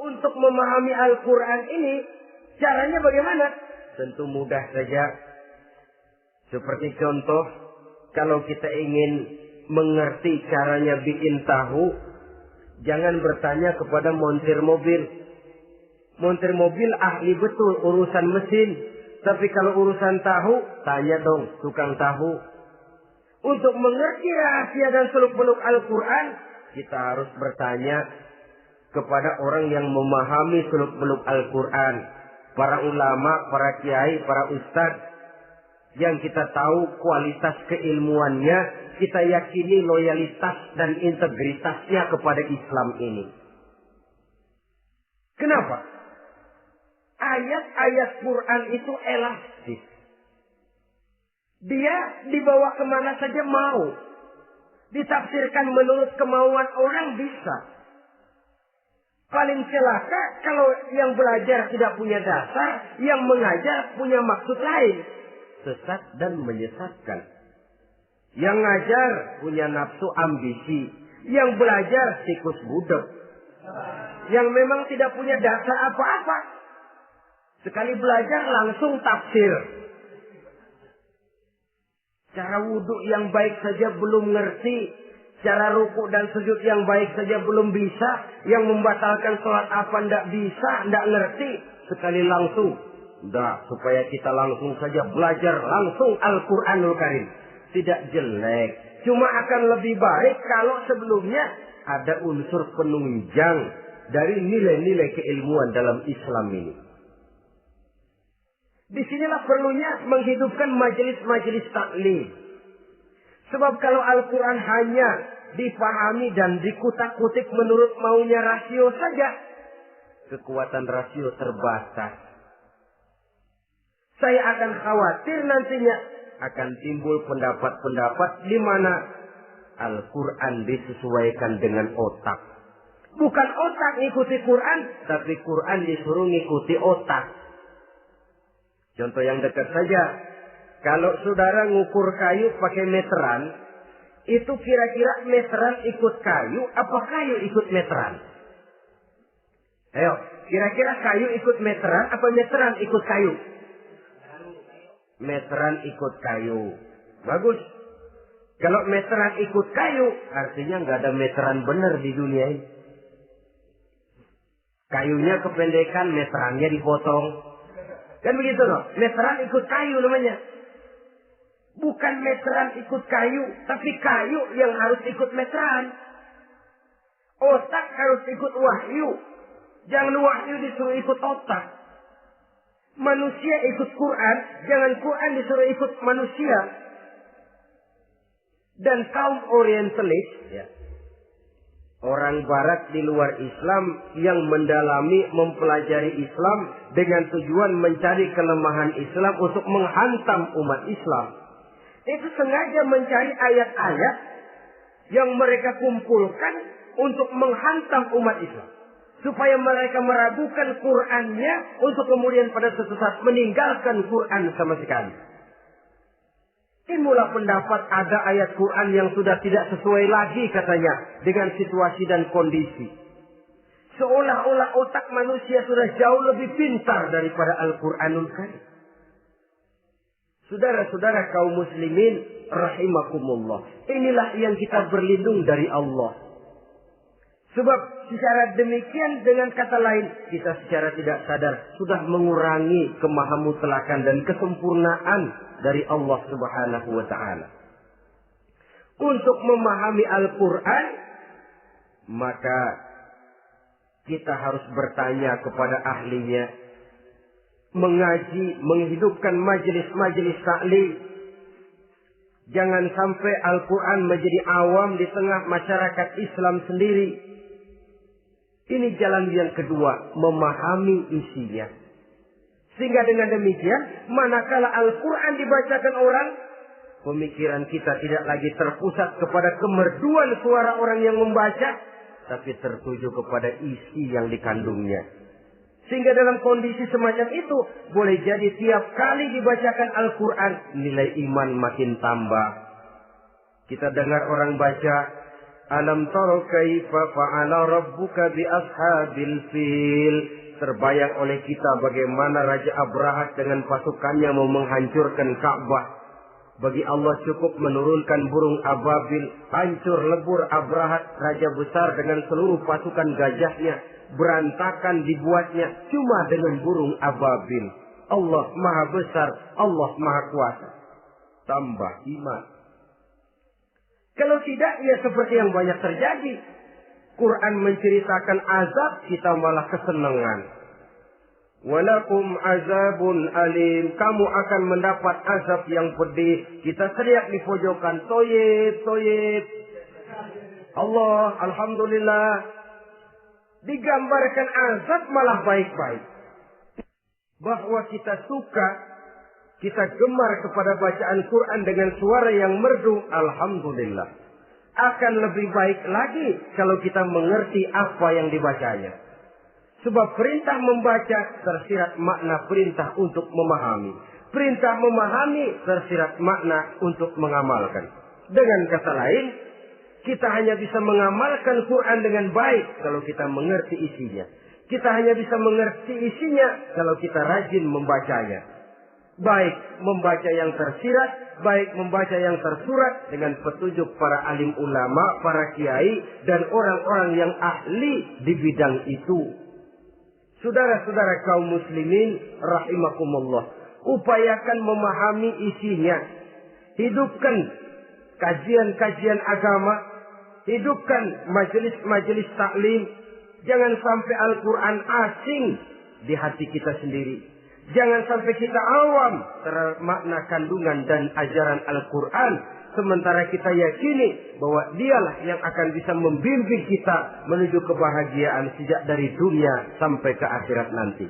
Untuk memahami Al-Quran ini, caranya bagaimana? Tentu mudah saja. Seperti contoh, kalau kita ingin mengerti caranya bikin tahu, jangan bertanya kepada montir mobil. Montir mobil ahli betul urusan mesin. Tapi kalau urusan tahu, tanya dong tukang tahu. Untuk mengerti rahasia dan seluk-beluk Al-Quran, kita harus bertanya kepada orang yang memahami seluk-beluk Al-Quran. Para ulama, para kiai, para ustadz. Yang kita tahu kualitas keilmuannya, kita yakini loyalitas dan integritasnya kepada Islam ini. Kenapa? Ayat-ayat Quran itu elastis. Dia dibawa kemana saja mau. Ditafsirkan menurut kemauan orang bisa. Paling celaka kalau yang belajar tidak punya dasar, yang mengajar punya maksud lain. Sesat dan menyesatkan. Yang ngajar punya nafsu ambisi. Yang belajar tikus budak. Yang memang tidak punya dasar apa-apa. Sekali belajar langsung tafsir. Cara wudhu yang baik saja belum ngerti. Cara ruku dan sujud yang baik saja belum bisa. Yang membatalkan sholat apa ndak bisa, ndak ngerti. Sekali langsung. Ndak, supaya kita langsung saja belajar langsung Al-Quranul Karim. Tidak jelek. Cuma akan lebih baik kalau sebelumnya ada unsur penunjang dari nilai-nilai keilmuan dalam Islam ini. Disinilah perlunya menghidupkan majelis-majelis taklim. Sebab kalau Al-Quran hanya dipahami dan dikutak-kutik menurut maunya rasio saja, kekuatan rasio terbatas. Saya akan khawatir nantinya akan timbul pendapat-pendapat di mana Al-Quran disesuaikan dengan otak. Bukan otak ngikuti Quran, tapi Quran disuruh ngikuti otak. Contoh yang dekat saja. Kalau saudara ngukur kayu pakai meteran, itu kira-kira meteran ikut kayu, apa kayu ikut meteran? Ayo, kira-kira kayu ikut meteran, apa meteran ikut kayu? Meteran ikut kayu. Bagus. Kalau meteran ikut kayu, artinya nggak ada meteran benar di dunia ini. Kayunya kependekan, meterannya dipotong. Kan begitu loh. Meteran ikut kayu namanya. Bukan meteran ikut kayu, tapi kayu yang harus ikut meteran. Otak harus ikut wahyu. Jangan wahyu disuruh ikut otak. Manusia ikut Quran, jangan Quran disuruh ikut manusia. Dan kaum orientalis, ya, orang barat di luar Islam yang mendalami, mempelajari Islam dengan tujuan mencari kelemahan Islam untuk menghantam umat Islam. Itu sengaja mencari ayat-ayat yang mereka kumpulkan untuk menghantam umat Islam. Supaya mereka meragukan Qur'annya untuk kemudian pada suatu saat meninggalkan Qur'an sama sekali. Timbullah pendapat ada ayat Qur'an yang sudah tidak sesuai lagi katanya dengan situasi dan kondisi. Seolah-olah otak manusia sudah jauh lebih pintar daripada Al-Qur'anul Karim. Saudara-saudara kaum muslimin rahimakumullah. Inilah yang kita berlindung dari Allah. Sebab secara demikian dengan kata lain kita secara tidak sadar sudah mengurangi kemahamutlakan dan kesempurnaan dari Allah Subhanahu wa taala. Untuk memahami Al-Qur'an maka kita harus bertanya kepada ahlinya, mengaji, menghidupkan majelis-majelis taklim. Jangan sampai Al-Qur'an menjadi awam di tengah masyarakat Islam sendiri. Ini jalan yang kedua, memahami isinya. Sehingga dengan demikian, manakala Al-Quran dibacakan orang, pemikiran kita tidak lagi terpusat kepada kemerduan suara orang yang membaca, tapi tertuju kepada isi yang dikandungnya. Sehingga dalam kondisi semacam itu, boleh jadi tiap kali dibacakan Al-Quran, nilai iman makin tambah. Kita dengar orang baca, Alam tara kaifa fa'ala rabbuka bi ashabil fil. Terbayang oleh kita bagaimana Raja Abrahat dengan pasukannya mau menghancurkan Ka'bah. Bagi Allah cukup menurunkan burung ababil, hancur lebur Abrahat, raja besar dengan seluruh pasukan gajahnya, berantakan dibuatnya cuma dengan burung ababil. Allah Maha Besar, Allah Maha Kuasa. Tambah iman. Kalau tidak, ya seperti yang banyak terjadi. Quran menceritakan azab, kita malah kesenangan. Walakum azabun alim. Kamu akan mendapat azab yang pedih. Kita teriak di pojokan, toyib, toyib. Allah, alhamdulillah. Digambarkan azab malah baik-baik. Bahwa kita suka, kita gemar kepada bacaan Quran dengan suara yang merdu, alhamdulillah. Akan lebih baik lagi kalau kita mengerti apa yang dibacanya. Sebab perintah membaca tersirat makna perintah untuk memahami. Perintah memahami tersirat makna untuk mengamalkan. Dengan kata lain, kita hanya bisa mengamalkan Quran dengan baik kalau kita mengerti isinya. Kita hanya bisa mengerti isinya kalau kita rajin membacanya. Baik membaca yang tersirat, baik membaca yang tersurat dengan petunjuk para alim ulama, para kiai, dan orang-orang yang ahli di bidang itu. Saudara-saudara kaum muslimin rahimakumullah, upayakan memahami isinya. Hidupkan kajian-kajian agama, hidupkan majelis-majelis taklim. Jangan sampai Al-Quran asing di hati kita sendiri. Jangan sampai kita awam terhadap makna kandungan dan ajaran Al-Quran. Sementara kita yakini bahwa dialah yang akan bisa membimbing kita menuju kebahagiaan sejak dari dunia sampai ke akhirat nanti.